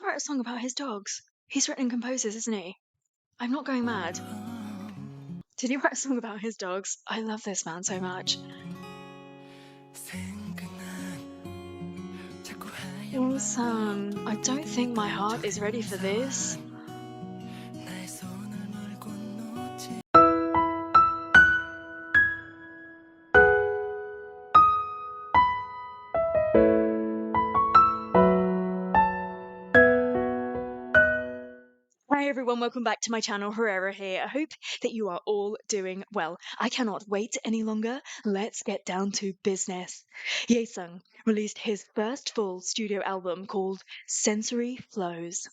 write a song about his dogs? He's written and composed this, isn't he? I'm not going mad. Did he write a song about his dogs? I love this man so much. Yesung, I don't think my heart is ready for this. Hi everyone, welcome back to my channel. Hurraira here. I hope that you are all doing well. I cannot wait any longer. Let's get down to business. Yesung released his first full studio album called Sensory Flows.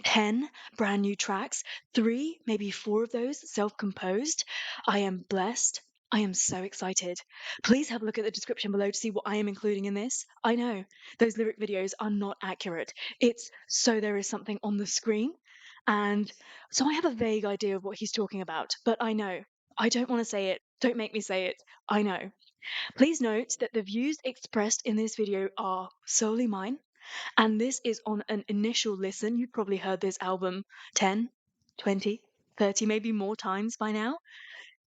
10 brand new tracks, 3, maybe 4 of those self-composed. I am blessed. I am so excited. Please have a look at the description below to see what I am including in this. I know those lyric videos are not accurate. It's so there is something on the screen. And so I have a vague idea of what he's talking about, but I know. I don't want to say it. Don't make me say it. I know. Please note that the views expressed in this video are solely mine, and this is on an initial listen. You've probably heard this album 10, 20, 30, maybe more times by now.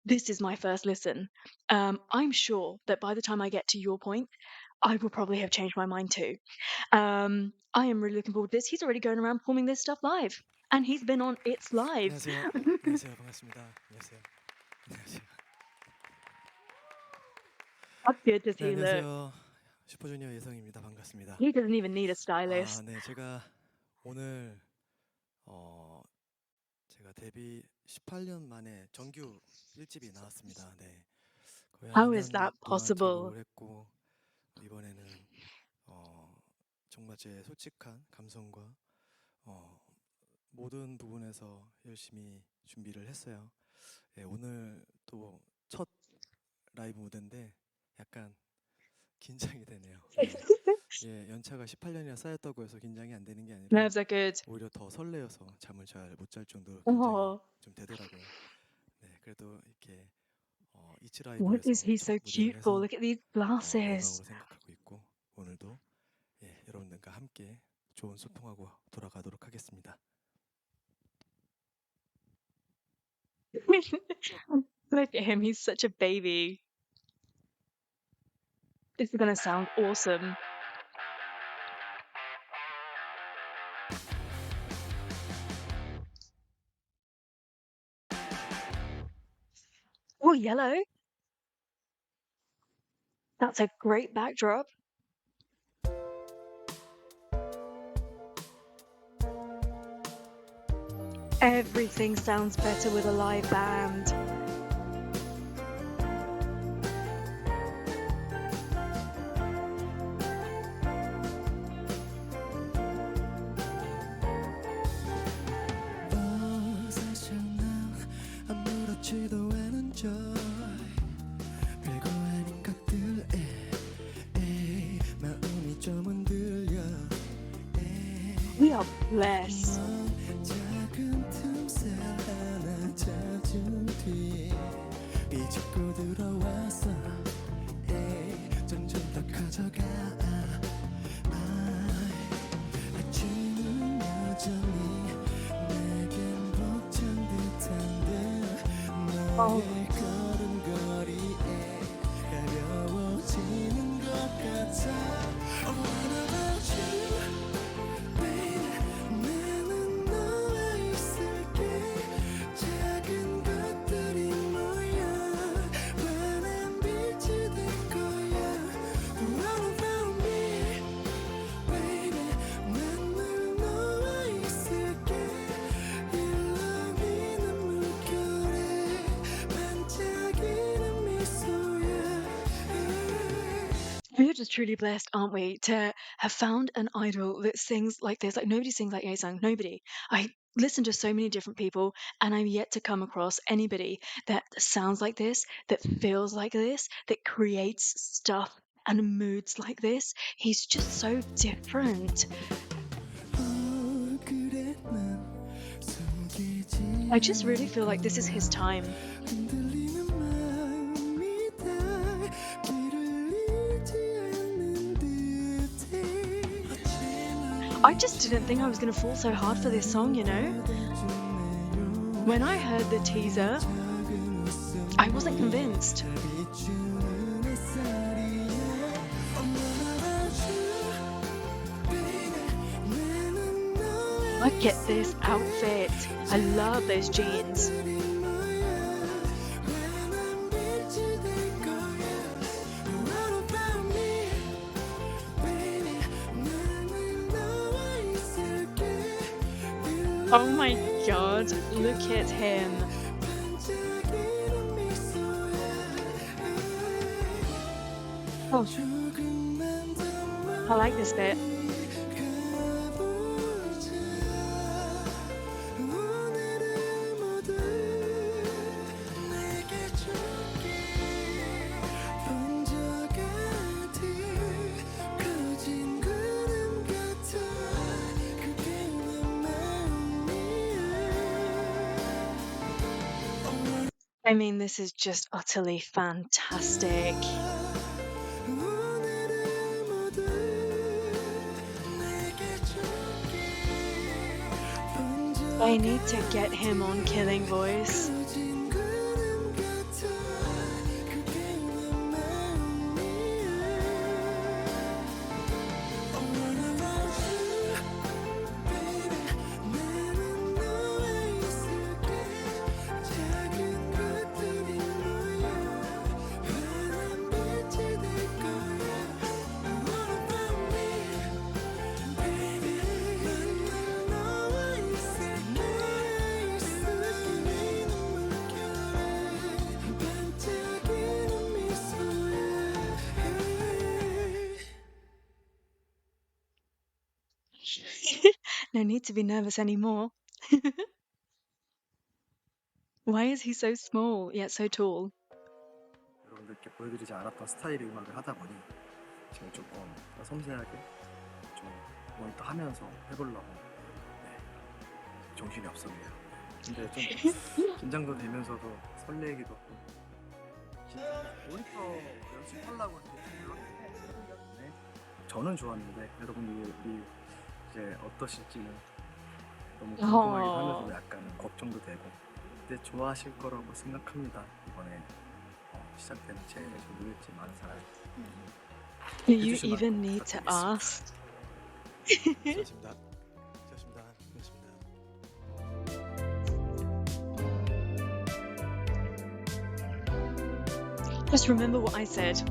This is my first listen. I'm sure that by the time I get to your point, I will probably have changed my mind too. I am really looking forward to this. He's already going around performing this stuff live. And he's been on It's Live. 안녕하세요. 안녕하세요. 반갑습니다. 안녕하세요. 안녕하세요. How good does 네, he look? 안녕하세요. 슈퍼주니어 예성입니다. 반갑습니다. He doesn't even need a stylist. 네, 제가 오늘 제가 데뷔 18년 만에 정규 1집이 나왔습니다. 네. 거의 How 한 is 2년 that 동안 possible? 작업을 했고 이번에는 정말 제 솔직한 감성과 모든 부분에서 열심히 준비를 했어요. 네, 오늘 또 첫 라이브 무대인데 약간 긴장이 되네요. 네. 예, 연차가 18년이나 쌓였다고 해서 긴장이 안 되는 게 아니라 Nerves are good. 오히려 더 설레어서 잠을 잘 못 잘 정도로 긴장이 좀 되더라고요. 네, 그래도 이렇게 이츠 What is 라이브에서 he 첫 so 무대를 cute for? 해서 Look at these glasses. 영광으로 생각하고 있고 오늘도 여러분들과 함께 좋은 소통하고 돌아가도록 하겠습니다. Look at him, he's such a baby. This is gonna sound awesome. Oh, yellow. That's a great backdrop. Everything sounds better with a live band. We are blessed. Oh. We're just truly blessed, aren't we, to have found an idol that sings like this. Like, nobody sings like Yesung. Nobody. I listen to so many different people, and I'm yet to come across anybody that sounds like this, that feels like this, that creates stuff and moods like this. He's just so different. I just really feel like this is his time. I just didn't think I was going to fall so hard for this song, you know? When I heard the teaser, I wasn't convinced. Look at this outfit. I love those jeans. Oh my god, look at him. Oh, I like this bit. I mean, this is just utterly fantastic. I need to get him on Killing Voice. No need to be nervous anymore. Why is he so small yet so tall? 여러분들께 보여드리지 않았던 스타일의 음악을 하다 보니 제가 조금 더 섬세하게 좀 뭘 또 하면서 해보려고 정신이 없었네요. 근데 좀 긴장도 되면서도 설레기도 하고 모니터 연습하려고 했는데 저는 좋았는데 여러분들이 이제 어떠실지는 너무 궁금하기도 하면서 약간 걱정도 되고 근데 좋아하실 거라고 생각합니다. 이번에 시작되는 제 노래지 많은 사랑. Do you even need to ask? 좋습니다. 좋습니다. 좋습니다. Just remember what I said.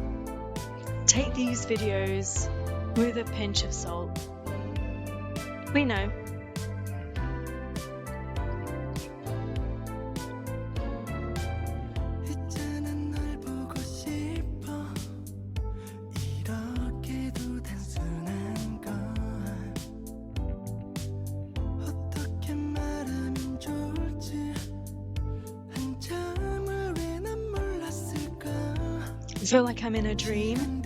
Take these videos with a pinch of salt. We know. I feel like I'm in a dream.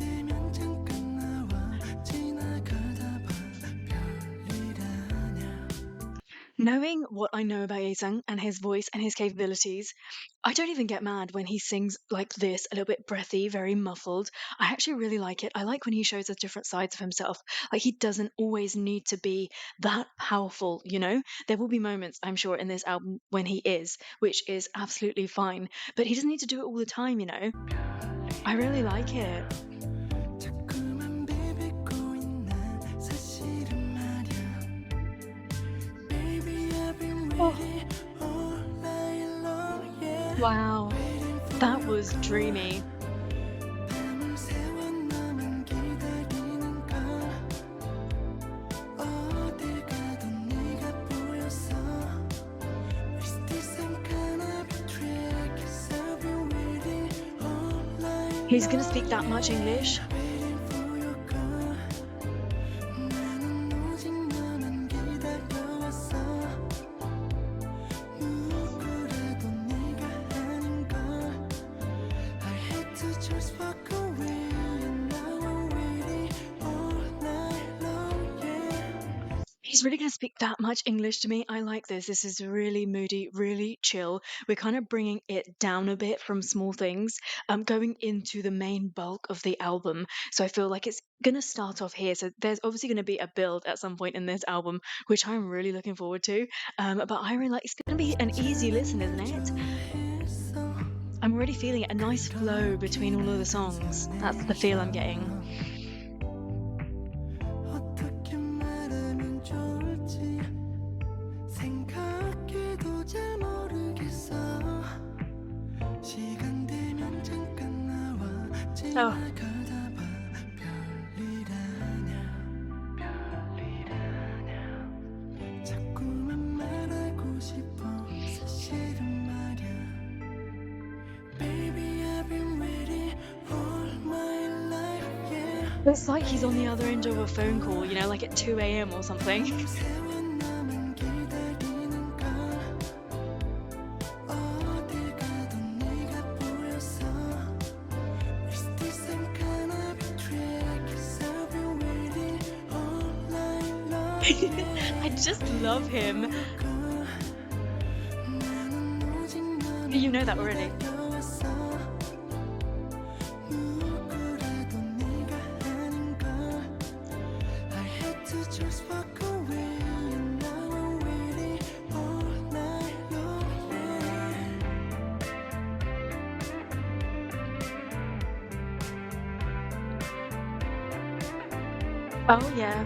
Knowing what I know about Yesung and his voice and his capabilities, I don't even get mad when he sings like this, a little bit breathy, very muffled. I actually really like it. I like when he shows us different sides of himself. Like, he doesn't always need to be that powerful, you know? There will be moments, I'm sure, in this album when he is, which is absolutely fine. But he doesn't need to do it all the time, you know? I really like it. Oh. Wow, that was dreamy. He's gonna speak that much English. He's really going to speak that much English to me. I like this. This is really moody, really chill. We're kind of bringing it down a bit from Small Things, going into the main bulk of the album. So I feel like it's going to start off here. So there's obviously going to be a build at some point in this album, which I'm really looking forward to. But I really like it's going to be an easy listen, isn't it? I'm already feeling it, a nice flow between all of the songs. That's the feel I'm getting. 어떻게 말하면 좋을지 생각해도 잘 모르겠어 시간 되면 잠깐 나와 Oh, 지나가다 봐 별일아냐 자꾸만 말하고 싶어 사실은 말야 Baby I've been waiting all my life yeah it's like he's on the other end of a phone call, you know, like at 2 a.m. or something. 세월 남은 기다리는 걸 어딜 가도 네가 보였어 Is this some kind of trick? 'Cause I've been waiting all night long I just love him. 나는 오직 You 너만 know that already. 기다려왔어 누구라도 네가 아닌 걸 I had to just walk away and now I'm waiting all night long Oh, yeah.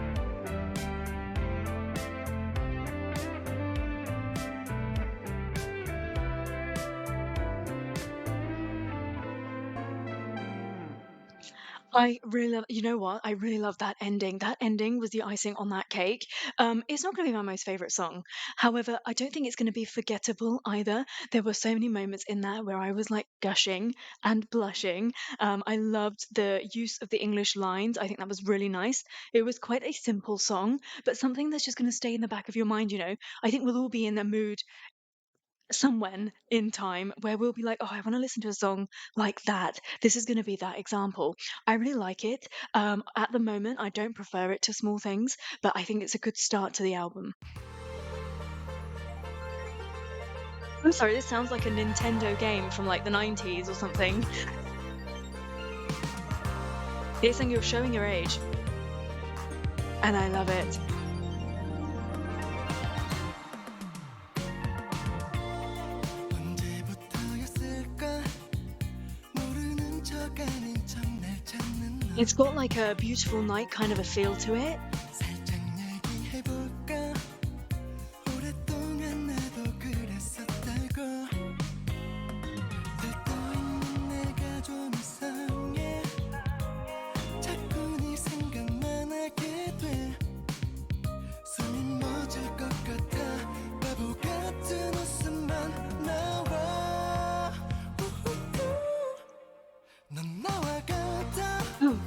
I really love, you know what? I really love that ending. That ending was the icing on that cake. It's not going to be my most favorite song. However, I don't think it's going to be forgettable either. There were so many moments in that where I was like gushing and blushing. I loved the use of the English lines. I think that was really nice. It was quite a simple song, but something that's just going to stay in the back of your mind, you know? I think we'll all be in the mood somewhen in time where we'll be like, oh, I want to listen to a song like that. This is going to be that example. I really like it. At the moment, I don't prefer it to Small Things, but I think it's a good start to the album. I'm sorry, this sounds like a Nintendo game from like the 90s or something. Yesung, you're showing your age. And I love it. 언제부터였을까 모르는 척 아닌 척 날 찾는 너 It's got like a beautiful night kind of a feel to it. 살짝 얘기해볼까 오랫동안 나도 그랬었다고 들떠있는 내가 좀 이상해 자꾸 네 생각만 하게 돼 숨이 멎을 것 같아 바보 같은 웃음만 나와 넌 나와 같아 Oh,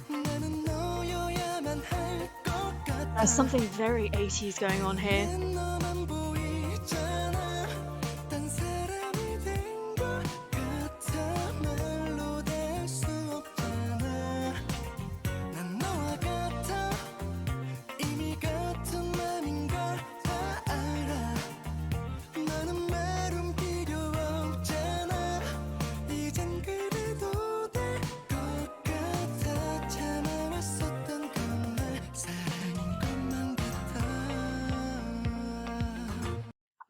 나는 너여야만 할 것 같아 there's something very 80s going on here. 내 너만 보이잖아 딴 사람이 된 것 같아 말로 될 수 없잖아 난 너와 같아 이미 같은 맘인 걸 다 알아 너는 말은 필요 없잖아 이젠 그래도 될 것 같아 참아왔었던 그말 사랑인 것만 같아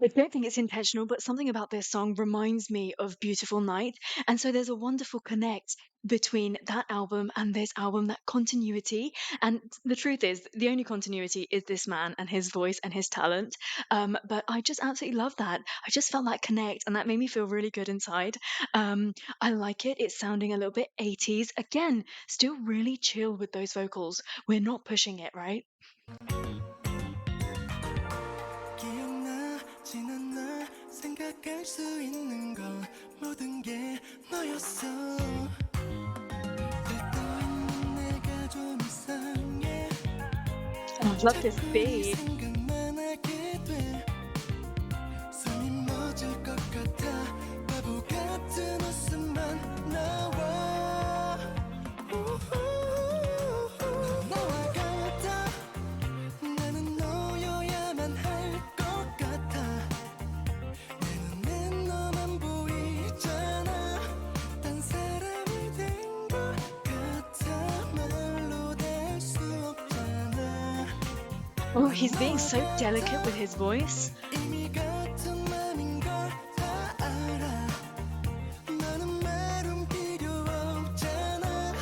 I don't think it's intentional, but something about this song reminds me of Beautiful Night. And so there's a wonderful connect between that album and this album, that continuity. And the truth is, the only continuity is this man and his voice and his talent. But I just absolutely love that. I just felt that connect, and that made me feel really good inside. I like it. It's sounding a little bit 80s. Again, still really chill with those vocals. We're not pushing it, right? 기억나 지난 날 생각할 수 있는 건 모든 게 너였어 들떠있는 내가 좀 이상해 And I love this 자꾸 네 beat. 생각만 하게 돼 숨이 멎을 것 같아 바보 같은 웃음만 나와 넌 나와 같아 나는 너여 Oh, he's being so delicate with his voice. 이미 같은 맘인 걸 다 알아. 너는 말은 필요 없잖아.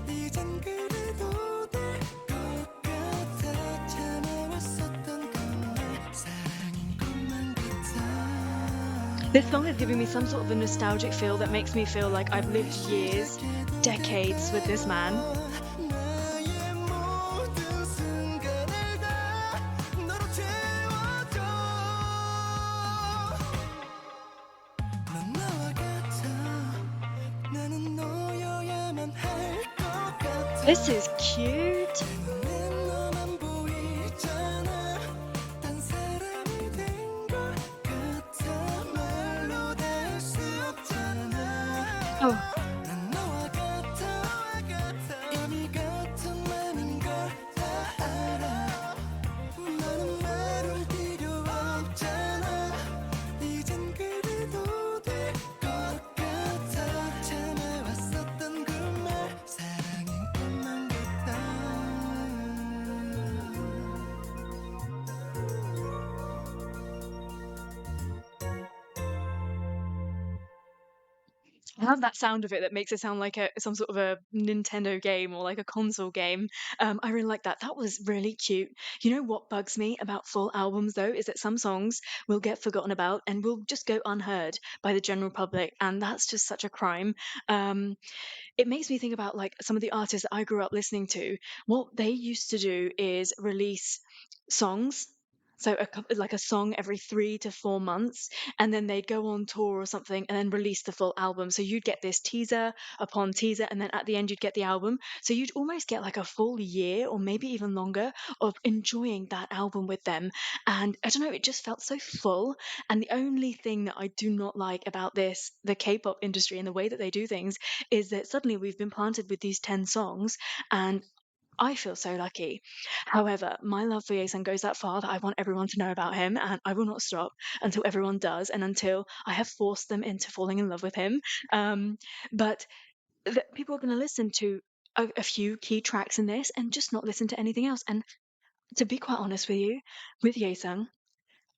이젠 그래도 될 것 같아. 참아왔었던 그말 사랑인 것만 같아. This song is giving me some sort of a nostalgic feel that makes me feel like I've lived years, decades with this man. 나의 모든 순간을 다 너로 채워줘. 넌 나와 같아. 나는 너여야만 할 것 같아. This is cute. 내 너만 보이잖아. 딴 사람이 된 것 같아. 말로 다 할 수 없잖아. Oh, 난 너와 같아. 이미 같은 맘인 걸 다 알아. 너는 말은 필요 없잖아. 이젠 그래도 될 것 같아. 참아왔었던 그 말 사랑인 것만 같아. I love that sound of it that makes it sound like some sort of a Nintendo game or like a console game. I really like that. That was really cute. You know what bugs me about full albums though is that some songs will get forgotten about and will just go unheard by the general public, and that's just such a crime. Um, it makes me think about like some of the artists that I grew up listening to. What they used to do is release songs. So like a song every 3 to 4 months, and then they'd go on tour or something, and then release the full album. So you'd get this teaser upon teaser, and then at the end you'd get the album. So you'd almost get like a full year or maybe even longer of enjoying that album with them. And I don't know, it just felt so full. And the only thing that I do not like about this, the K-pop industry and the way that they do things, is that suddenly we've been planted with these 10 songs, and I feel so lucky. However, my love for Yesung goes that far that I want everyone to know about him, and I will not stop until everyone does, and until I have forced them into falling in love with him. But people are going to listen to a few key tracks in this and just not listen to anything else. And to be quite honest with you, with Yesung,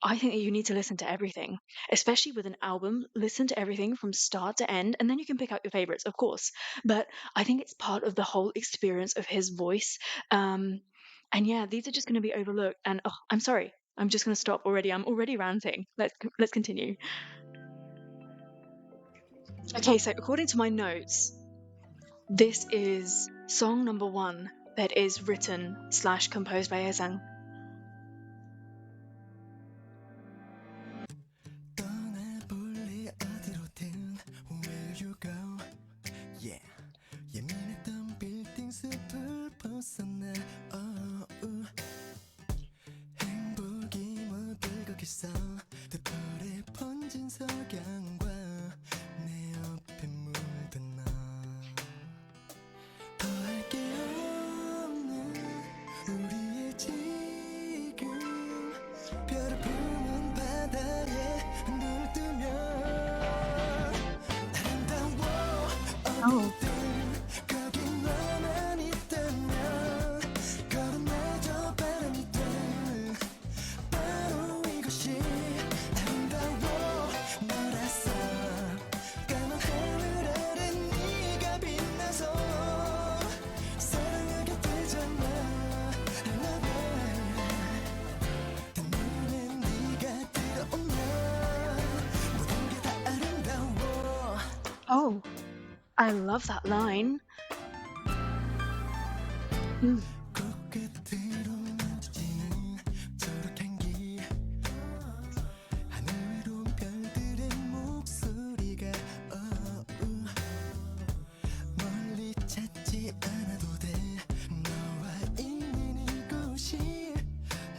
I think that you need to listen to everything, especially with an album. Listen to everything from start to end, and then you can pick out your favorites, of course. But I think it's part of the whole experience of his voice. And yeah, these are just going to be overlooked. And oh, I'm sorry, I'm just going to stop already. I'm already ranting. Let's continue. Okay, so according to my notes, this is song number 1 that is written slash composed by Yesung. 떠나볼래 어디로든 Where you go Yeah 예민했던 빌딩 숲을 벗어나 행복이 모두 거기서 되풀이 번진 석양과 내 옆에 물든 너 더할 게 없는 우리의 지금 별을 품은 바다에 눈을 뜨면 아름다워 Oh. 어디든 거기 너만 있다면 걸어내줘 바람이 돼 바로 이것이 아름다워 너라서 까만 하늘 아래 네가 빛나서 사랑하게 되잖아 I love it 내 눈에 네가 들어오면 모든 게 다 아름다워 Oh, I love that line. 코끝으로 만져지는 초록한 길 하늘 위로 별들의 목소리가 멀리 찾지 않아도 돼 너와 있는 이곳이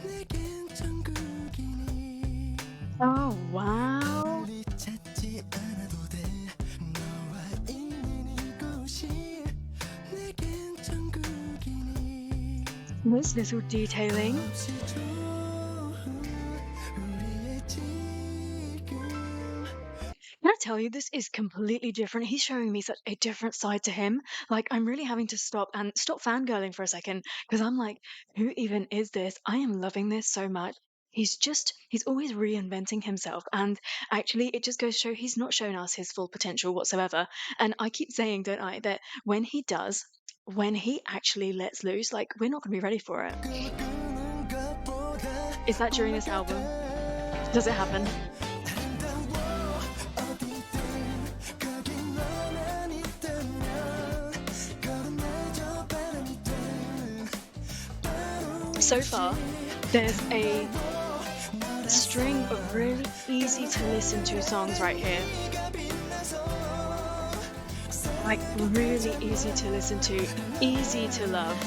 내겐 천국이니 Oh, wow. 멀리 찾지 않아도 돼 너와 있는 이곳이 내겐 천국이니 This little detailing. 없이 좋은 우리의 지금 Can I tell you, this is completely different. He's showing me such a different side to him. Like, I'm really having to stop fangirling for a second because I'm like, who even is this? I am loving this so much. He's always reinventing himself. And actually, it just goes to show he's not shown us his full potential whatsoever. And I keep saying, don't I, that when he does, when he actually lets loose, like, we're not going to be ready for it. Is that during this album? Does it happen? So far, there's a string of really easy to listen to songs right here. Like, really easy to listen to, easy to love.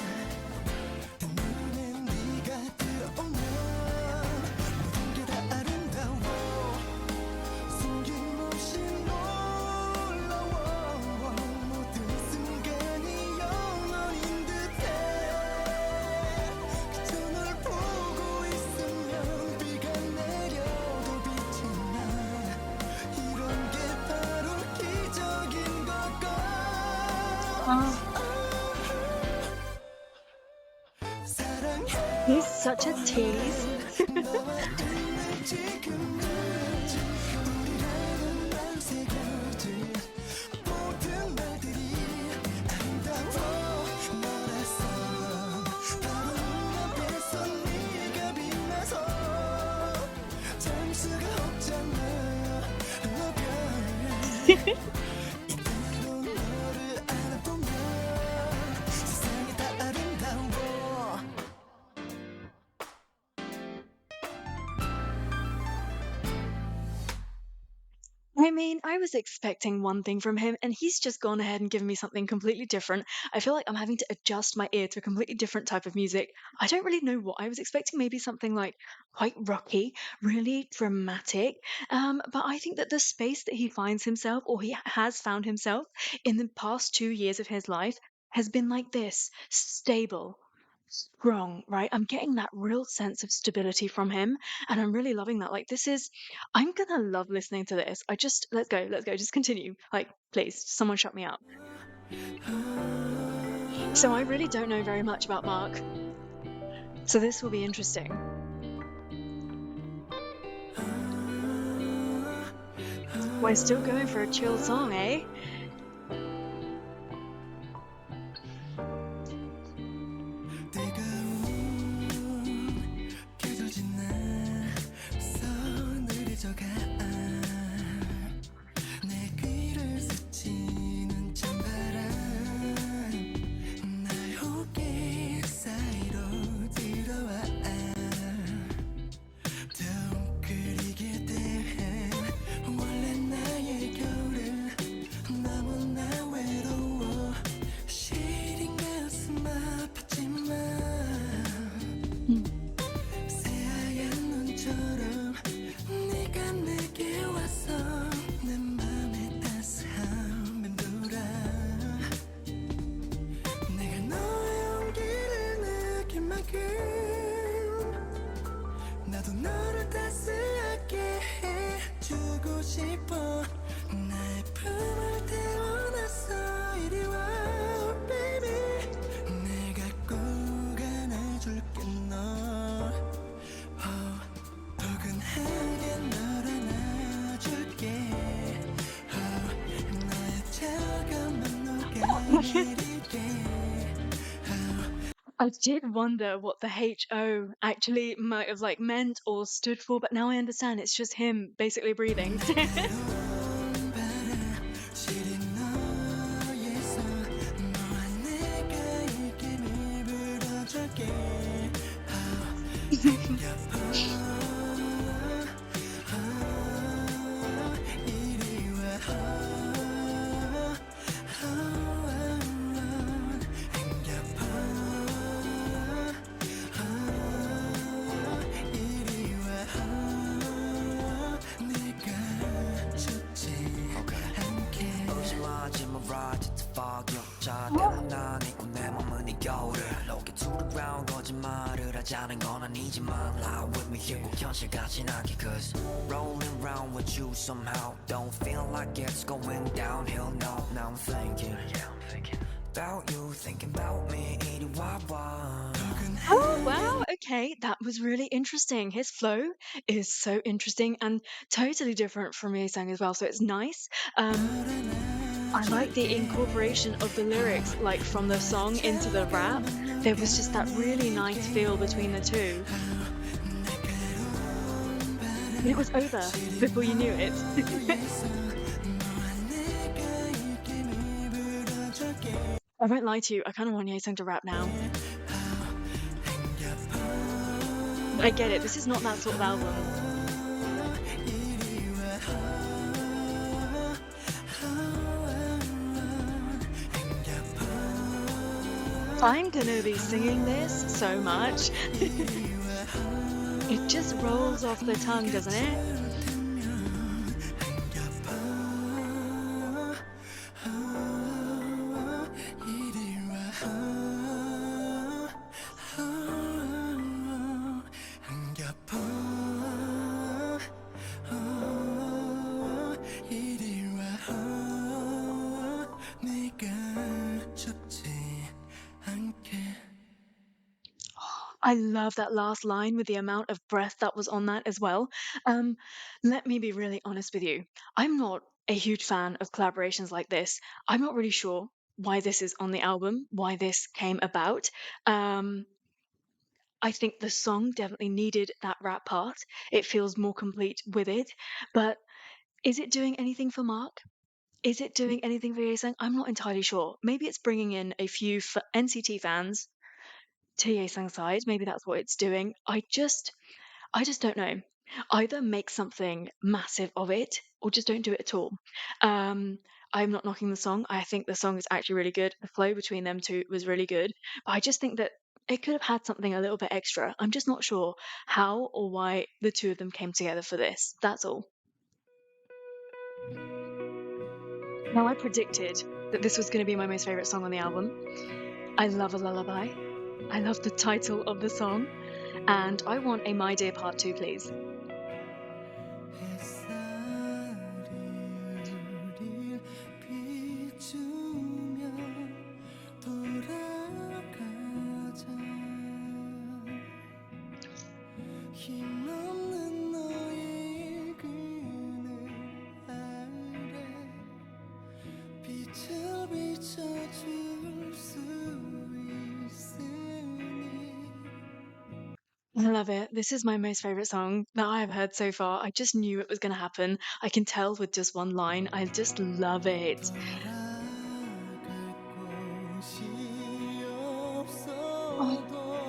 He's such a tease. I mean, I was expecting one thing from him, and he's just gone ahead and given me something completely different. I feel like I'm having to adjust my ear to a completely different type of music. I don't really know what I was expecting, maybe something like quite rocky, really dramatic. But I think that the space that he finds himself, or he has found himself in the past 2 years of his life, has been like this stable, strong, right? I'm getting that real sense of stability from him, and I'm really loving that. Like, I'm gonna love listening to this. Let's go, just continue. Like, please, someone shut me up. So, I really don't know very much about Mark, so this will be interesting. We're still going for a chill song, eh? I did wonder what the HO actually might have like meant or stood for, but now I understand it's just him basically breathing. Oh, wow. Okay, that was really interesting. His flow is so interesting and totally different from Yesung as well. So it's nice. I like the incorporation of the lyrics, like from the song into the rap. There was just that really nice feel between the two. And it was over before you knew it. I won't lie to you, I kind of want Yesung to rap now. I get it, this is not that sort of album. I'm gonna be singing this so much. It just rolls off the tongue, doesn't it? I love that last line with the amount of breath that was on that as well. Um, Let me be really honest with you. I'm not a huge fan of collaborations like this. I'm not really sure why this is on the album, why this came about. Um, I think the song definitely needed that rap part. It feels more complete with it. But is it doing anything for Mark? Is it doing anything for Yesung? I'm not entirely sure. Maybe it's bringing in a few NCT fans to Yesung's side. Maybe that's what it's doing. I just don't know. Either make something massive of it or just don't do it at all. Um, I'm not knocking the song. I think the song is actually really good. The flow between them two was really good. But I just think that it could have had something a little bit extra. I'm just not sure how or why the two of them came together for this. That's all. Now, I predicted that this was going to be my most favorite song on the album. I love a lullaby. I love the title of the song. And I want a My Dear Part 2, please. I love it. This is my most favorite song that I have heard so far. I just knew it was going to happen. I can tell with just one line. I just love it. Oh,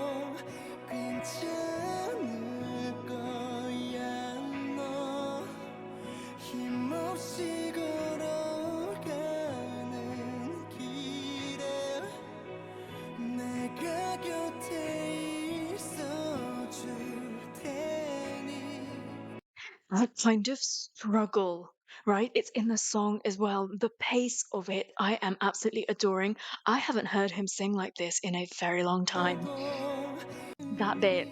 that kind of struggle, right? It's in the song as well. The pace of it, I am absolutely adoring. I haven't heard him sing like this in a very long time. That bit,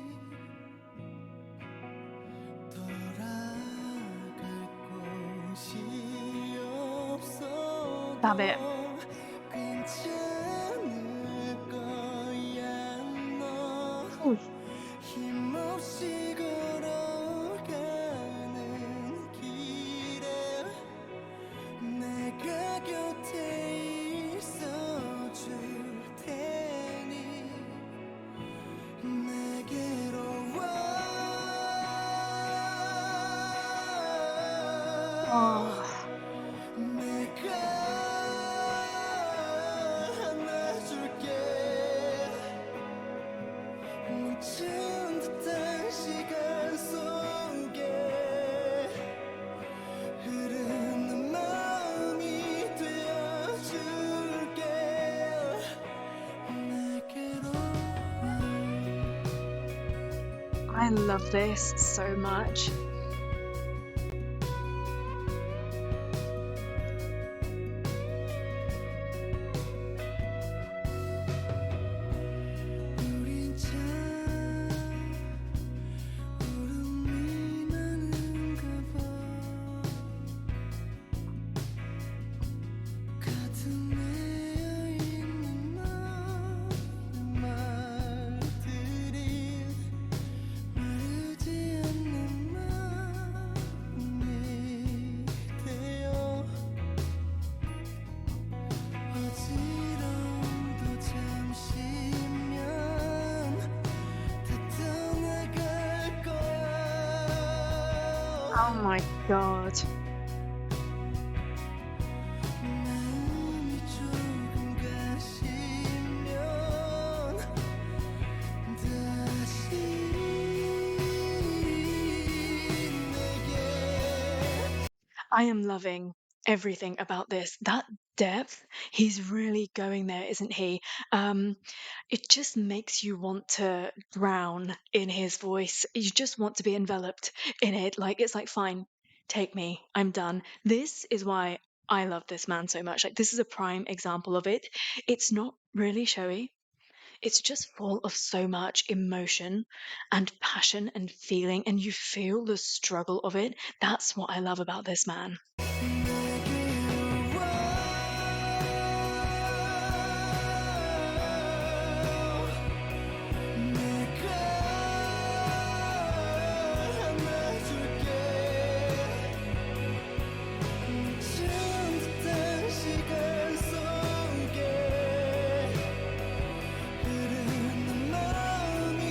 that bit. Oh, oh. I love this so much. Oh my God. 마음이 조금 가시면 다시 내게 I am loving everything about this. That depth, he's really going there, isn't he? It just makes you want to drown in his voice. You just want to be enveloped in it. Like, it's like, fine, take me. I'm done. This is why I love this man so much. Like, this is a prime example of it. It's not really showy. It's just full of so much emotion and passion and feeling, and you feel the struggle of it. That's what I love about this man. 내게로 와 내가 안아줄게 멈춘 듯한 시간 속에 흐르는 마음이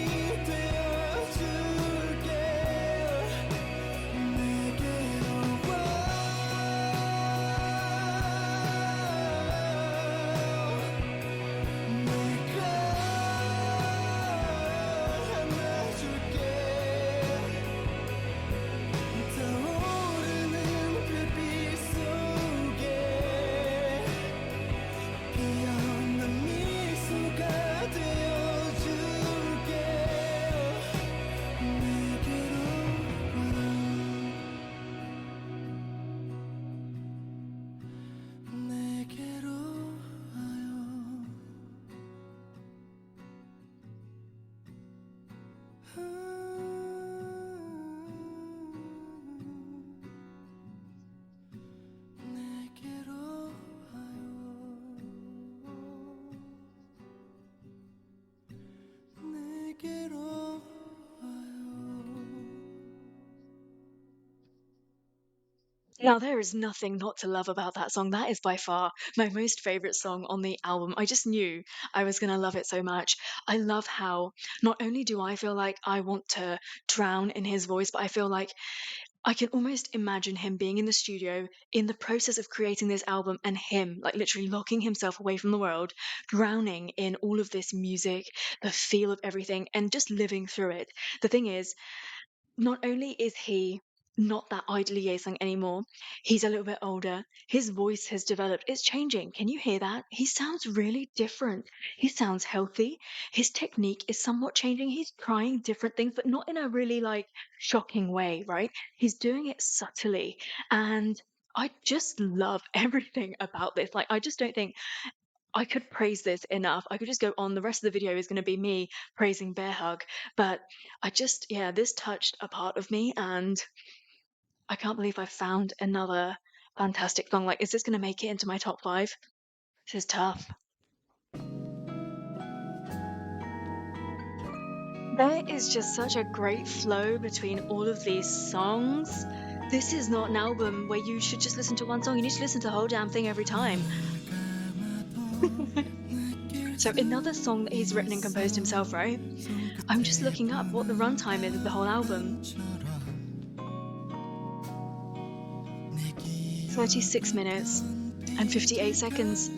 되어줄게 내게로 와 내게로 와요. 내게로 와요. 내게로 와요. Now, there is nothing not to love about that song. That is by far my most favorite song on the album. I just knew I was going to love it so much. I love how not only do I feel like I want to drown in his voice, but I feel like I can almost imagine him being in the studio in the process of creating this album and him, like literally locking himself away from the world, drowning in all of this music, the feel of everything, and just living through it. The thing is, not only is he not that idly Yesung anymore, he's a little bit older. His voice has developed. It's changing. Can you hear that? He sounds really different. He sounds healthy. His technique is somewhat changing. He's trying different things, but not in a really like shocking way, right? He's doing it subtly. And I just love everything about this. Like, I just don't think I could praise this enough. I could just go on. The rest of the video is going to be me praising Bear Hug. But yeah, this touched a part of me, and I can't believe I found another fantastic song. Like, is this going to make it into my top 5? This is tough. There is just such a great flow between all of these songs. This is not an album where you should just listen to one song. You need to listen to the whole damn thing every time. So another song that he's written and composed himself, right? I'm just looking up what the runtime is of the whole album. 36 minutes and 58 seconds.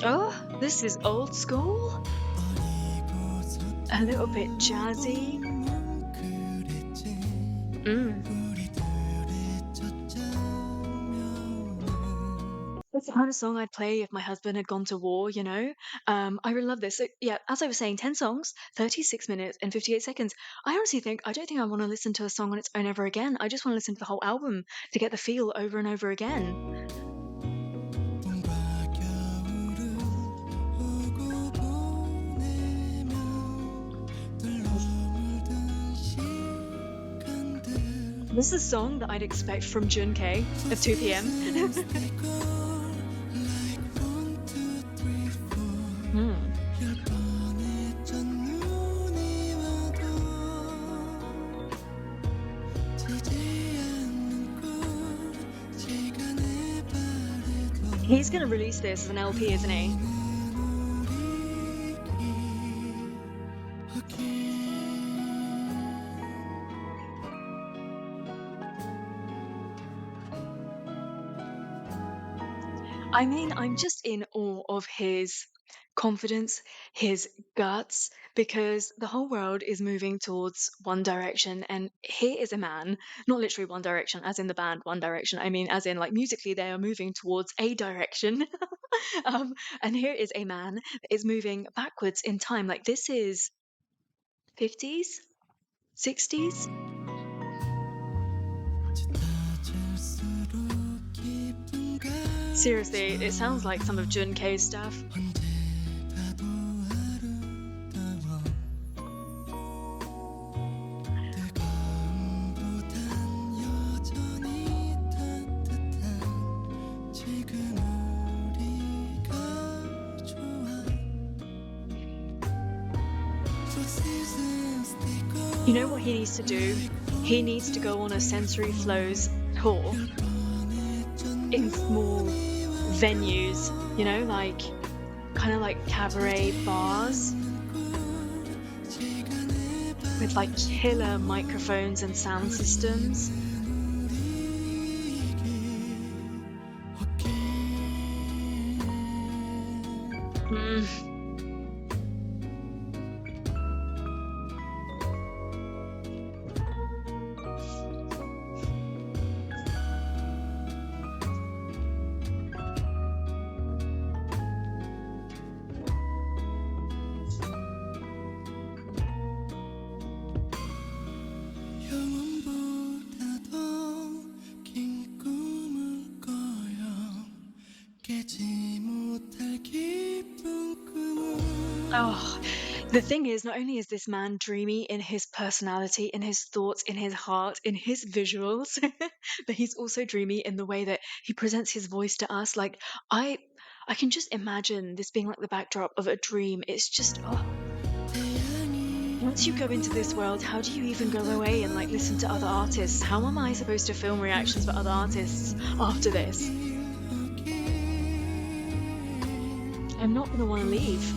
Oh, this is old school. A little bit jazzy. It's the kind of song I'd play if my husband had gone to war, you know? I really love this. So, yeah, as I was saying, 10 songs, 36 minutes and 58 seconds. I don't think I want to listen to a song on its own ever again. I just want to listen to the whole album to get the feel over and over again. This is a song that I'd expect from Junkei at 2 p.m. He's going to release this as an LP, isn't he? I mean, I'm just in awe of his confidence, his guts, because the whole world is moving towards One Direction. And here is a man, not literally One Direction, as in the band One Direction. I mean, as in, like, musically, they are moving towards a direction. And here is a man that is moving backwards in time. Like, this is 50s, 60s. Seriously, it sounds like some of Jun K's stuff. You know what he needs to do? He needs to go on a Sensory Flows tour in small venues, you know, like kind of like cabaret bars with like killer microphones and sound systems. Mm. Oh, the thing is, not only is this man dreamy in his personality, in his thoughts, in his heart, in his visuals, but he's also dreamy in the way that he presents his voice to us. Like I I can just imagine this being like the backdrop of a dream. It's just once you go into this world, how do you even go away and like listen to other artists? How am I supposed to film reactions for other artists after this? I'm not gonna want to leave.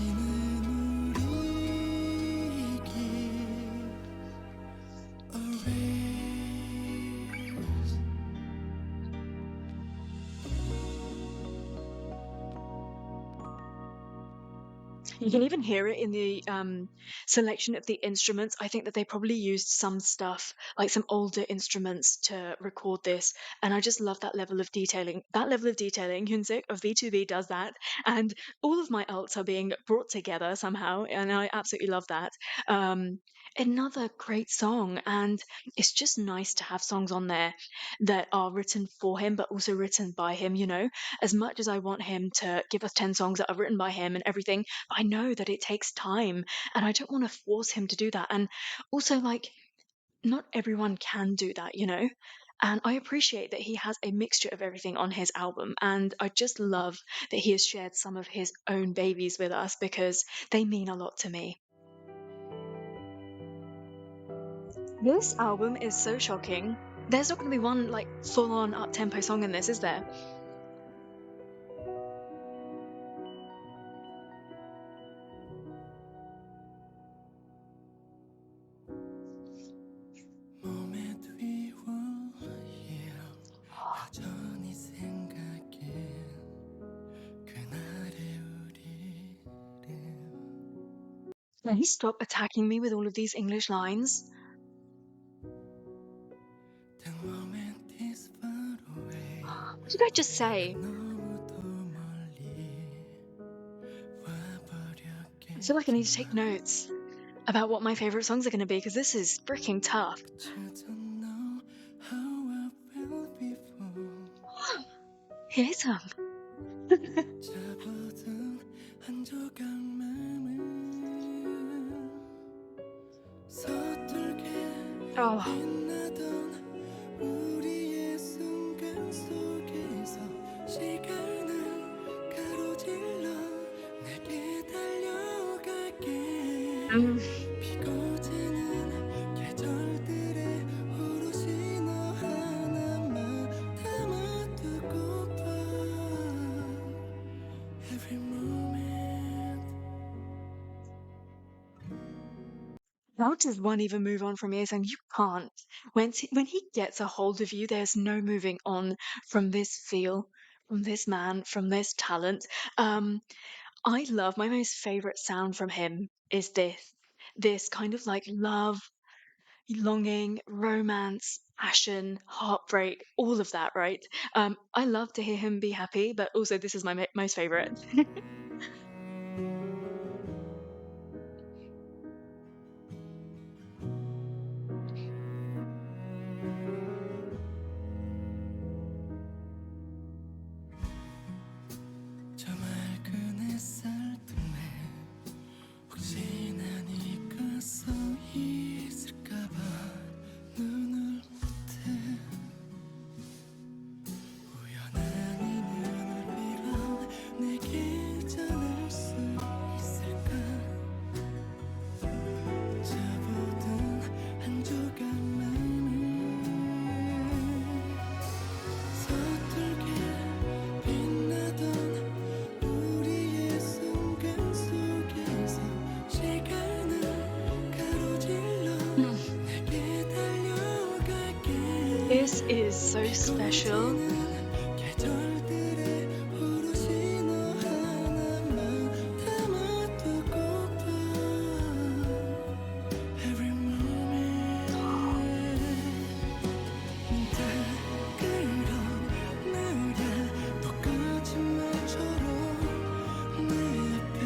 You can even hear it in the selection of the instruments. I think that they probably used some stuff, like some older instruments, to record this. And I just love that level of detailing. That level of detailing, Hyunsik of V2B does that. And all of my alts are being brought together somehow. And I absolutely love that. Um, Another great song. And it's just nice to have songs on there that are written for him, but also written by him, you know? As much as I want him to give us 10 songs that are written by him and everything, I know that it takes time and I don't want to force him to do that. And also, like, not everyone can do that, you know? And I appreciate that he has a mixture of everything on his album. And I just love that he has shared some of his own babies with us because they mean a lot to me. This album is so shocking. There's not going to be one like full on up tempo song in this, is there? Can he stop attacking me with all of these English lines? What did I just say? I feel like I need to take notes about what my favorite songs are going to be because this is freaking tough. Yesung. Oh, mm. How does one even move on from Yesung? You can't. When he gets a hold of you, there's no moving on from this feel, from this man, from this talent. Um, I love my most favorite sound from him is this kind of like love, longing, romance, passion, heartbreak, all of that, right? I love to hear him be happy, but also this is my most favorite. 저 맑은 햇살 틈에 혹시나 네가 서 있을까봐 눈을 못해 우연한 인연을 빌어 내게 전할 수 있을까 잡아둔 한 조각만을 서툴게 빛나던 우리의 순간 속에서 시간을 가로질러 Mm. 내게 달려갈게 This is so special. 이제는 계절들의 오롯이 너 하나만 담아두고파 Every moment 그런 날에 또 거짓말처럼 내 앞에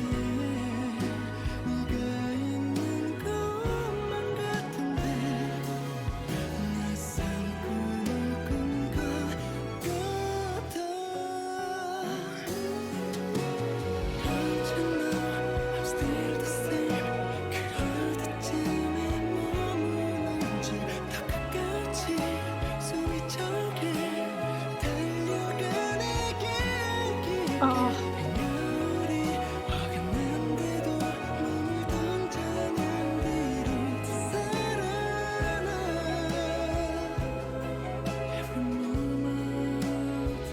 네가 있는 것만 같은데 낯선 꿈을 꾼 것 같아 언제나 I'm still the same 그럴 때쯤에 머무는지 더 가깝지 숨이 차게 달려가 내게 안길게 Oh, 빗물이 어긋난데도 머물던 잔향들이 살아나 Every moment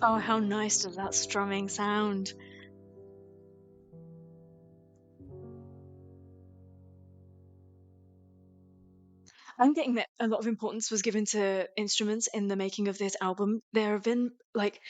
oh, how nice does that strumming sound? I'm getting that a lot of importance was given to instruments in the making of this album. There have been like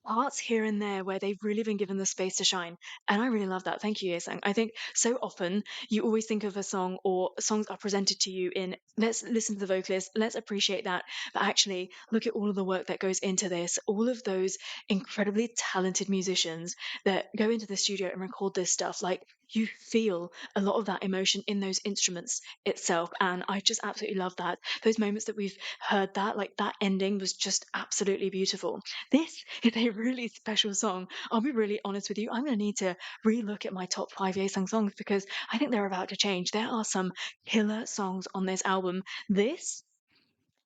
parts here and there where they've really been given the space to shine. And I really love that. Thank you, Yesung. I think so often you always think of a song or songs are presented to you in let's listen to the vocalist, let's appreciate that. But actually, look at all of the work that goes into this, all of those incredibly talented musicians that go into the studio and record this stuff. Like you feel a lot of that emotion in those instruments itself. And I just absolutely love that. Those moments that we've heard that, like that ending was just absolutely beautiful. This is a really special song. I'll be really honest with you. I'm going to need to relook at my top 5 Yesung songs because I think they're about to change. There are some killer songs on this album. This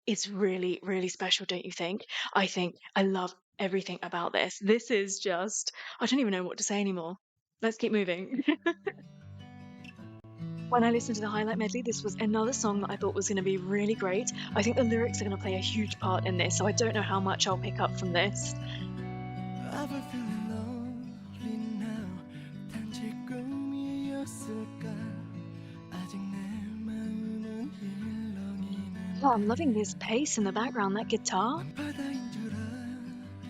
is really, really special, don't you think? I think I love everything about this. This is just, I don't even know what to say anymore. Let's keep moving. When I listened to the highlight medley, this was another song that I thought was going to be really great. I think the lyrics are going to play a huge part in this, so I don't know how much I'll pick up from this. I've been feeling lonely now 단지 꿈이었을까 아직 내 마음은 일렁이는 Oh, I'm loving this pace in the background, that guitar. 바다인 줄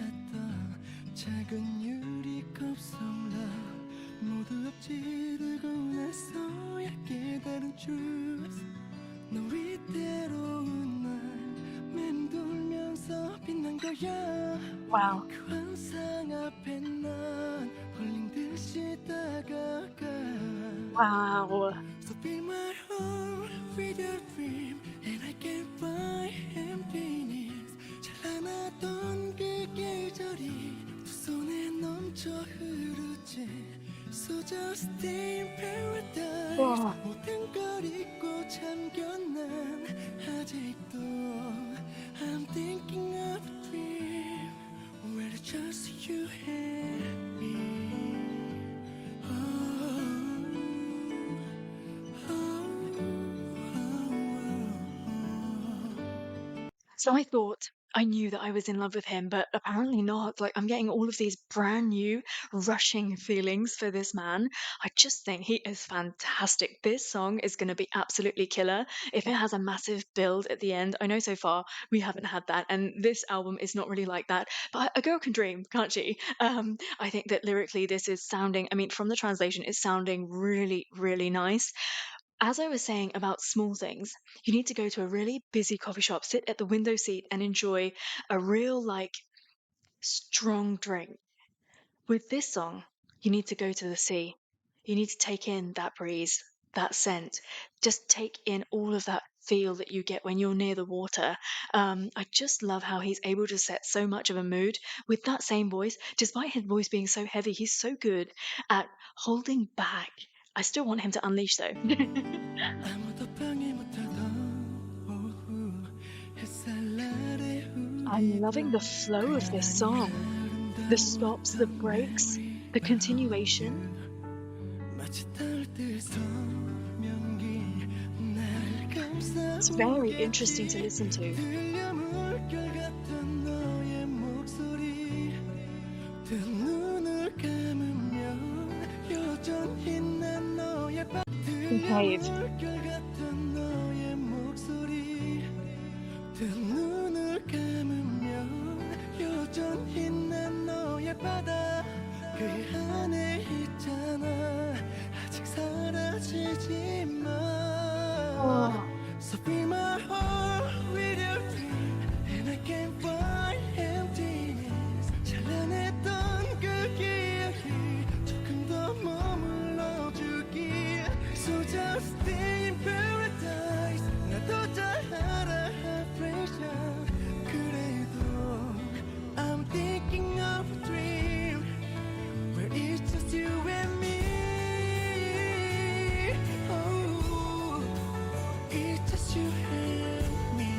알았던 작은 유리컵 속로 모두 엎지르고 나서야 깨달은 truth 너 위태로운 날 맴돌면서 빛난 거야 Wow. 그 환상 앞에 난 홀린 듯이 다가가 Wow. So fill my heart with your dream And I can find emptiness 찬란하던 그 계절이 두 손에 넘쳐 흐르지 So just stay in paradise Oh. 모든 걸 잊고 잠겨난 아직도 I'm thinking of a dream Where just you and me So I thought I knew that I was in love with him, but apparently not. Like, I'm getting all of these brand new, rushing feelings for this man. I just think he is fantastic. This song is going to be absolutely killer if it has a massive build at the end. I know so far we haven't had that, and this album is not really like that. But a girl can dream, can't she? I think that lyrically, this is sounding, I mean, from the translation, it's sounding really, really nice. As I was saying about small things, you need to go to a really busy coffee shop, sit at the window seat, and enjoy a real, like, strong drink. With this song, you need to go to the sea. You need to take in that breeze, that scent. Just take in all of that feel that you get when you're near the water. I just love how he's able to set so much of a mood with that same voice. Despite his voice being so heavy, he's so good at holding back. I still want him to unleash though. 아무도 방해 못하던 오후 햇살 아래 I'm 우리가 loving the flow of this 그날이 song. The stops, the 아름다웠던 breaks, 우리 the continuation. 마음들 마치 닿을 서명이 날 It's 감싸고 very interesting to listen to. 들려 물결같던 너의 목소리 두 눈을 감으면 여전히 난 너의 들려 Behave. 물결같던 너의 목소리 두 눈을 감으면 여전히 난 너의 바다 그 안에 있잖아 아직 사라지지 마 Oh, So fill my heart with your dream and I can't find emptiness 찬란했던 그 기억이 조금 더 머물러 주길 So just stay in paradise 나도 잘 알아 affliction 그래도 I'm thinking of a dream where it's just you and me Oh it's just you and me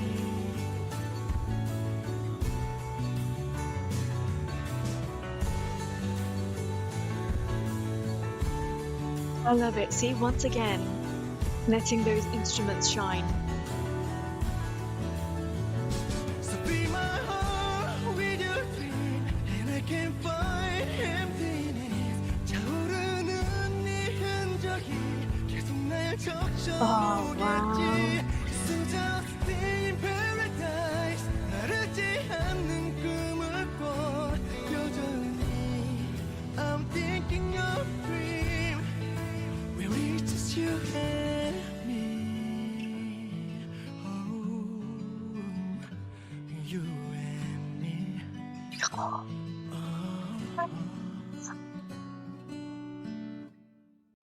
I love it. See, once again, letting those instruments shine. So be my heart with your dream and I can't find emptiness 차오르는 네 흔적이 계속 날 Oh, wow. 적셔오겠지 So just stay in paradise 나르지 않는 꿈을 꿔 여전히 I'm thinking of dream where it's just you and me Oh you and me oh.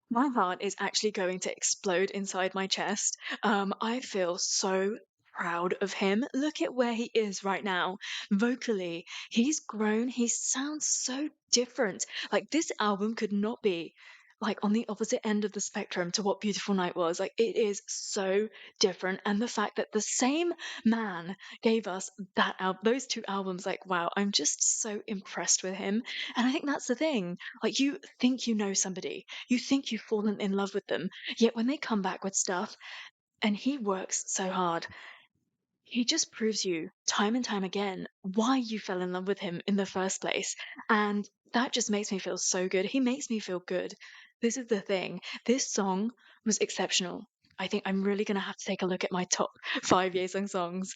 My heart is actually going to explode inside my chest. I feel so proud of him. Look at where he is right now. Vocally, he's grown. He sounds so different. Like, this album could not be like on the opposite end of the spectrum to what Beautiful Night was. Like, it is so different. And the fact that the same man gave us those two albums, like, wow, I'm just so impressed with him. And I think that's the thing. Like, you think you know somebody, you think you've fallen in love with them, yet when they come back with stuff, and he works so hard, he just proves you time and time again why you fell in love with him in the first place. And that just makes me feel so good. He makes me feel good. This is the thing. This song was exceptional. I think I'm really going to have to take a look at my top 5 Yesung songs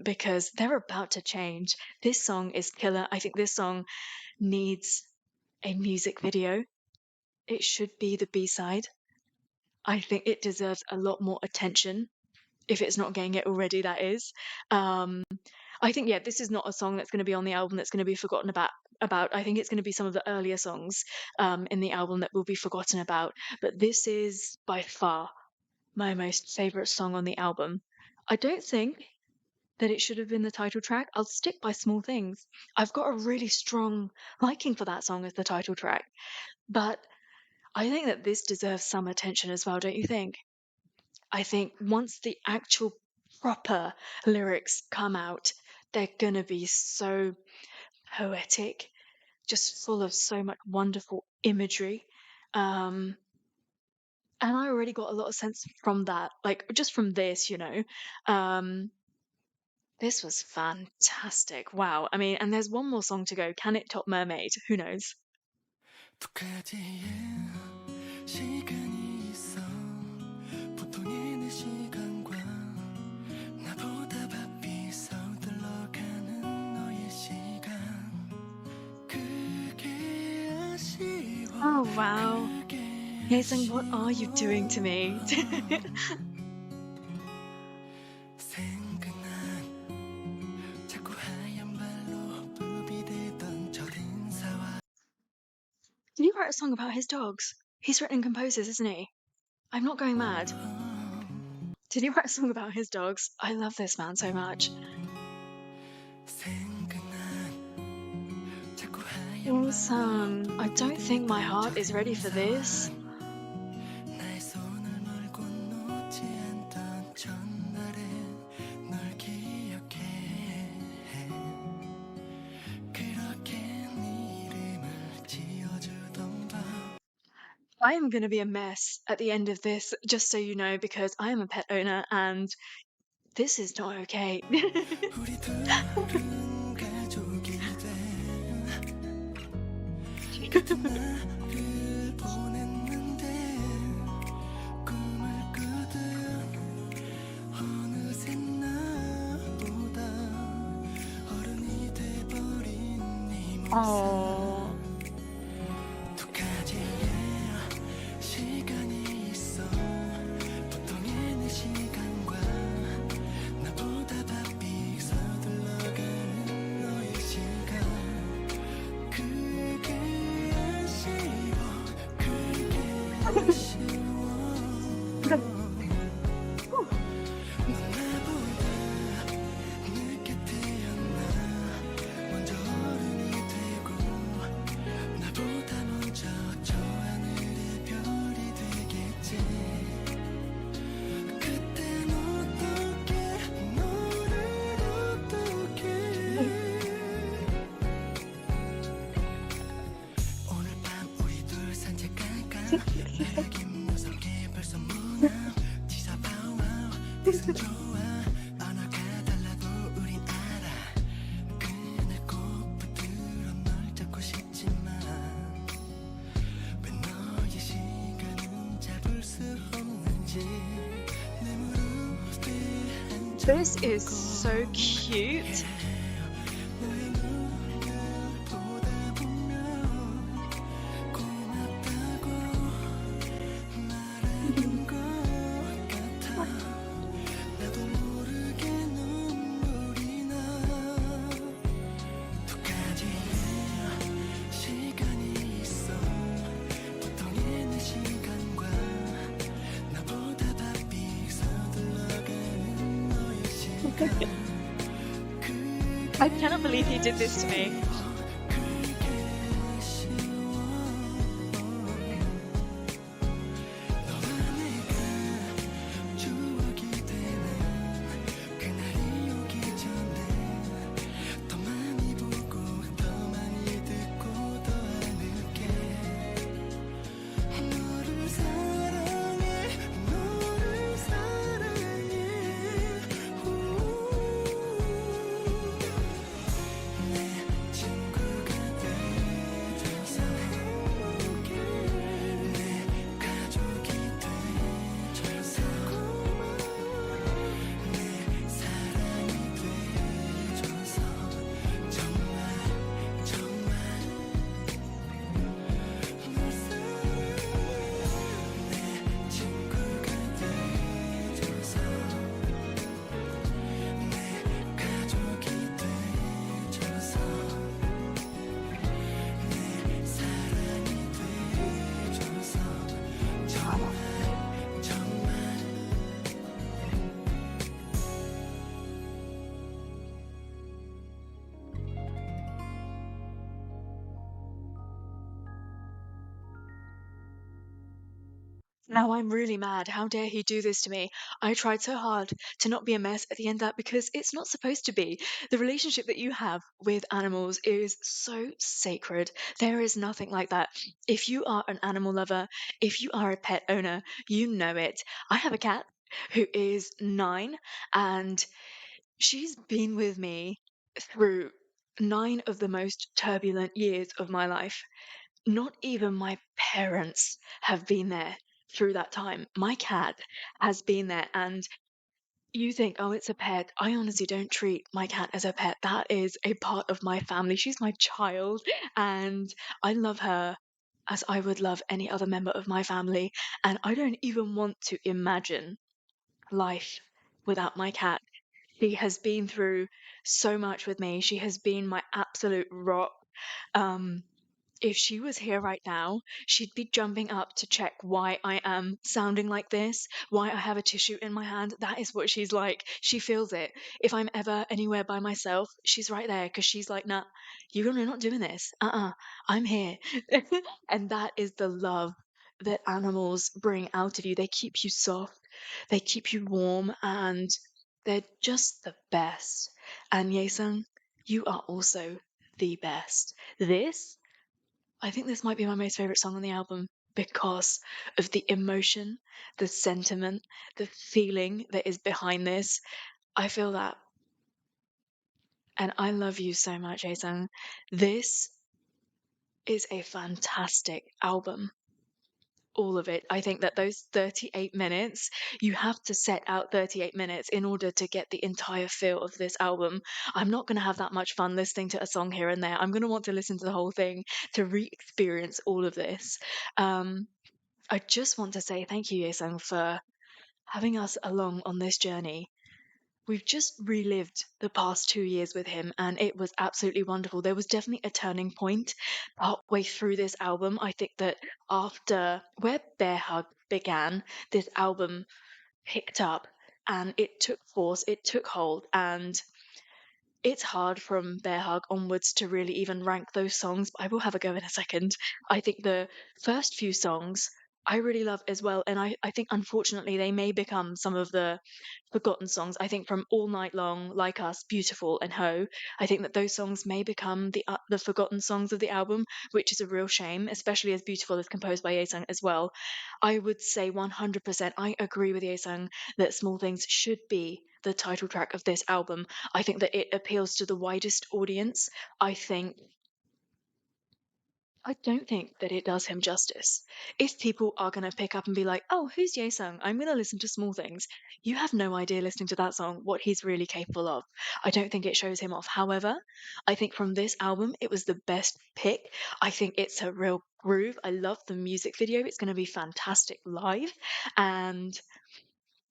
because they're about to change. This song is killer. I think this song needs a music video. It should be the B-side. I think it deserves a lot more attention if it's not getting it already, that is. Um, I think, yeah, this is not a song that's going to be on the album that's going to be forgotten about. I think it's going to be some of the earlier songs in the album that will be forgotten about. But this is by far my most favorite song on the album. I don't think that it should have been the title track. I'll stick by Small Things. I've got a really strong liking for that song as the title track. But I think that this deserves some attention as well, don't you think? I think once the actual proper lyrics come out, they're gonna be so poetic, just full of so much wonderful imagery. Um, and I already got a lot of sense from that, like just from this, you know. Um, This was fantastic. Wow. I mean, and there's one more song to go. Can it top Mermaid? Who knows? 두 가지의 시간이 있어 보통의 내 시간과 나보다 바삐 서둘러가는 너의 시간 그게 아쉬워 Oh, wow. 그게 Yesung, what are you 아쉬워 doing to me? 생각난 자꾸 하얀 발로 부비대던 첫인사와 Did he write a song about his dogs? He's written and composed this, isn't he? I'm not going mad. Did he write a song about his dogs? I love this man so much. Awesome. I don't think my heart is ready for this. I am going to be a mess at the end of this, just so you know, because I am a pet owner and this is not okay. Oh. This is so cute. I cannot believe he did this to me. Now I'm really mad. How dare he do this to me? I tried so hard to not be a mess at the end of that because it's not supposed to be. The relationship that you have with animals is so sacred. There is nothing like that. If you are an animal lover, if you are a pet owner, you know it. I have a cat who is 9 and She's been with me through 9 of the most turbulent years of my life. Not even my parents have been there through that time. My cat has been there, and you think, oh, it's a pet. I honestly don't treat my cat as a pet. That is a part of my family. She's my child, and I love her as I would love any other member of my family. And I don't even want to imagine life without my cat. She has been through so much with me. She has been my absolute rock. Um, if she was here right now, she'd be jumping up to check why I am sounding like this, why I have a tissue in my hand. That is what she's like. She feels it. If I'm ever anywhere by myself, she's right there because she's like, nah, you're not doing this. I'm here. And that is the love that animals bring out of you. They keep you soft, they keep you warm, and they're just the best. And Yesung, you are also the best. I think this might be my most favorite song on the album because of the emotion, the sentiment, the feeling that is behind this. I feel that, and I love you so much, Jason. This is a fantastic album. All of it. I think that those 38 minutes, you have to set out 38 minutes in order to get the entire feel of this album. I'm not going to have that much fun listening to a song here and there. I'm going to want to listen to the whole thing to re experience all of this. Um, I just want to say thank you, Yesung, for having us along on this journey. We've just relived the past 2 years with him, and it was absolutely wonderful. There was definitely a turning point partway through this album. I think that after where Bear Hug began, this album picked up and it took force, it took hold, and it's hard from Bear Hug onwards to really even rank those songs, but I will have a go in a second. I think the first few songs I really love as well, and I think unfortunately they may become some of the forgotten songs. I think from All Night Long, Like Us, Beautiful, and Ho, I think that those songs may become the forgotten songs of the album, which is a real shame, especially as Beautiful is composed by Yesung as well. I would say 100% I agree with Yesung that Small Things should be the title track of this album. I think that it appeals to the widest audience. I don't think that it does him justice. If people are going to pick up and be like, oh, who's Yesung? I'm going to listen to Small Things. You have no idea listening to that song what he's really capable of. I don't think it shows him off. However, I think from this album, it was the best pick. I think it's a real groove. I love the music video. It's going to be fantastic live. And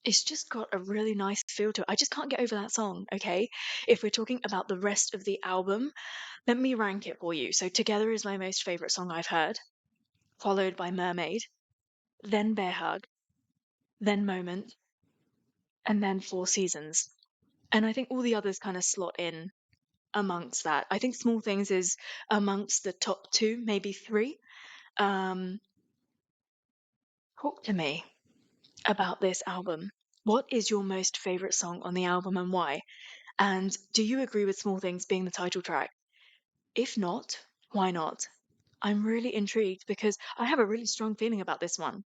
it's just got a really nice feel to it. I just can't get over that song, okay? If we're talking about the rest of the album, let me rank it for you. So Together is my most favorite song I've heard, followed by Mermaid, then Bear Hug, then Moment, and then Four Seasons. And I think all the others kind of slot in amongst that. I think Small Things is amongst the top two, maybe three. Um, Talk to me about this album. What is your most favorite song on the album and why? And do you agree with Small Things being the title track? If not, why not? I'm really intrigued because I have a really strong feeling about this one.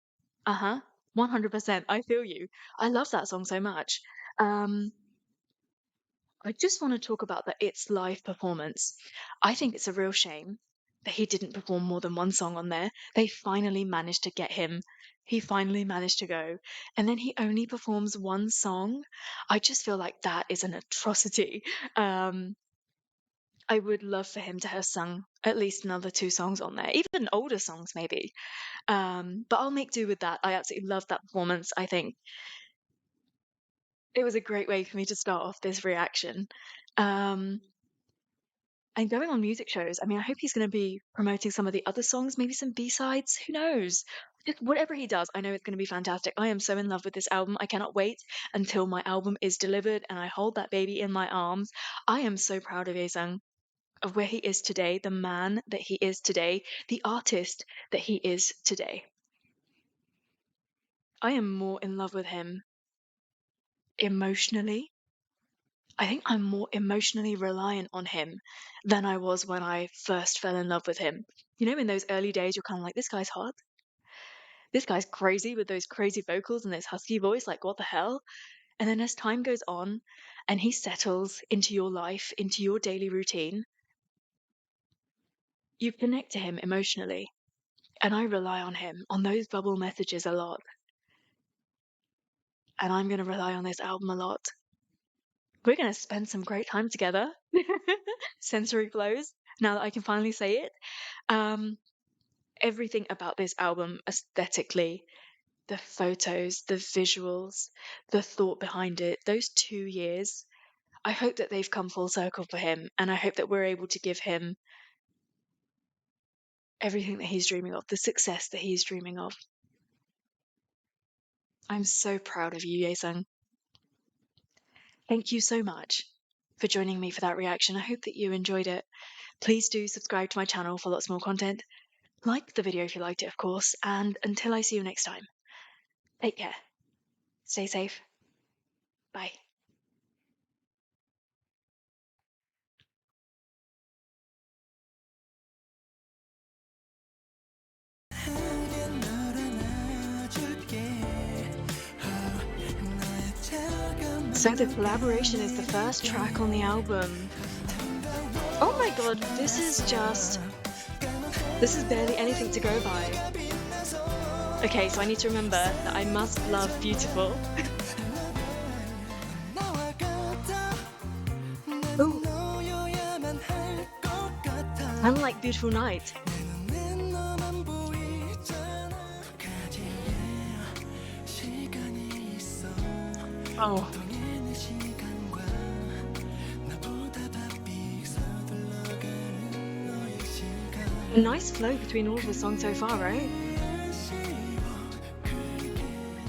Uh-huh. 100%. I feel you. I love that song so much. Um, I just want to talk about the It's live performance. I think it's a real shame that he didn't perform more than one song on there. They finally managed to get him. He finally managed to go. And then he only performs one song. I just feel like that is an atrocity. Um, I would love for him to have sung at least another two songs on there, even older songs maybe. But I'll make do with that. I absolutely loved that performance. I think it was a great way for me to start off this reaction. Um, and going on music shows, I mean, I hope he's going to be promoting some of the other songs, maybe some B-sides. Who knows? Just whatever he does, I know it's going to be fantastic. I am so in love with this album. I cannot wait until my album is delivered and I hold that baby in my arms. I am so proud of Yesung, of where he is today, the man that he is today, the artist that he is today. I am more in love with him emotionally. I think I'm more emotionally reliant on him than I was when I first fell in love with him. You know, in those early days, you're kind of like, this guy's hot. This guy's crazy with those crazy vocals and this husky voice. Like, what the hell? And then as time goes on and he settles into your life, into your daily routine, you connect to him emotionally. And I rely on him, on those bubble messages a lot. And I'm going to rely on this album a lot. We're going to spend some great time together. Sensory flows, now that I can finally say it. Everything about this album aesthetically, the photos, the visuals, the thought behind it, those 2 years, I hope that they've come full circle for him. And I hope that we're able to give him everything that he's dreaming of, the success that he's dreaming of. I'm so proud of you, Yesung. Thank you so much for joining me for that reaction. I hope that you enjoyed it. Please do subscribe to my channel for lots more content. Like the video if you liked it, of course. And until I see you next time, take care. Stay safe. Bye. So the collaboration is the first track on the album. Oh my god, this is barely anything to go by. Okay, so I need to remember that I must love Beautiful. Ooh. Unlike Beautiful Night. Oh. A nice flow between all of the songs so far, right?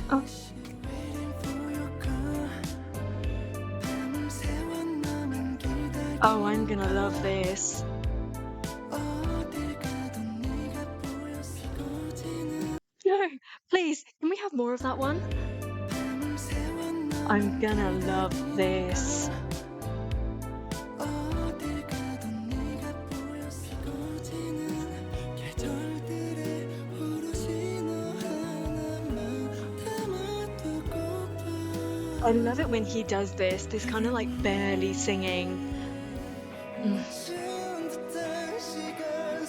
Oh. Oh, I'm gonna love this. No, please, can we have more of that one? I'm gonna love this. I love it when he does this kind of like barely singing.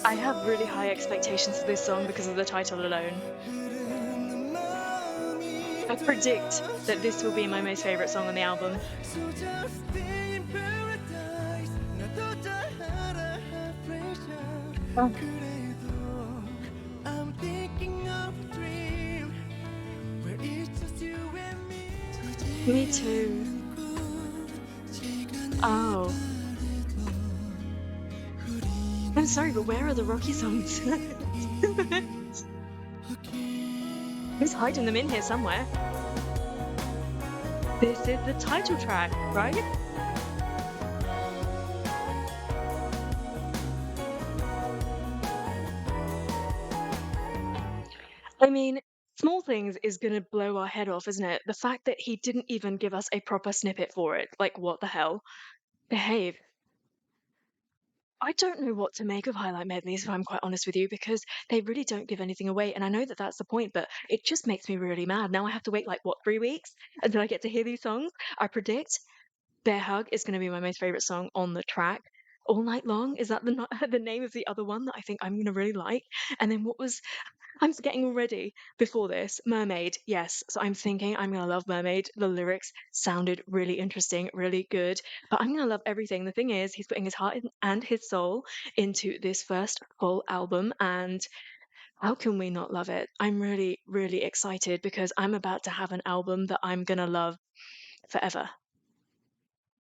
I have really high expectations for this song because of the title alone. I predict that this will be my most favourite song on the album. Oh. Me too. Oh. I'm sorry, but where are the Rocky songs? He's hiding them in here somewhere. This is the title track, right? I mean, Small Things is gonna blow our head off, isn't it? The fact that he didn't even give us a proper snippet for it. Like, what the hell? Behave. I don't know what to make of highlight medleys, if I'm quite honest with you, because they really don't give anything away. And I know that that's the point, but it just makes me really mad. Now I have to wait, like, what, 3 weeks until I get to hear these songs? I predict Bear Hug is going to be my most favorite song on the track. All Night Long, is that the, the name of the other one that I think I'm going to really like? And then what was I'm forgetting already before this. Mermaid, yes. So I'm thinking I'm going to love Mermaid. The lyrics sounded really interesting, really good. But I'm going to love everything. The thing is, he's putting his heart and his soul into this first full album. And how can we not love it? I'm really, really excited because I'm about to have an album that I'm going to love forever.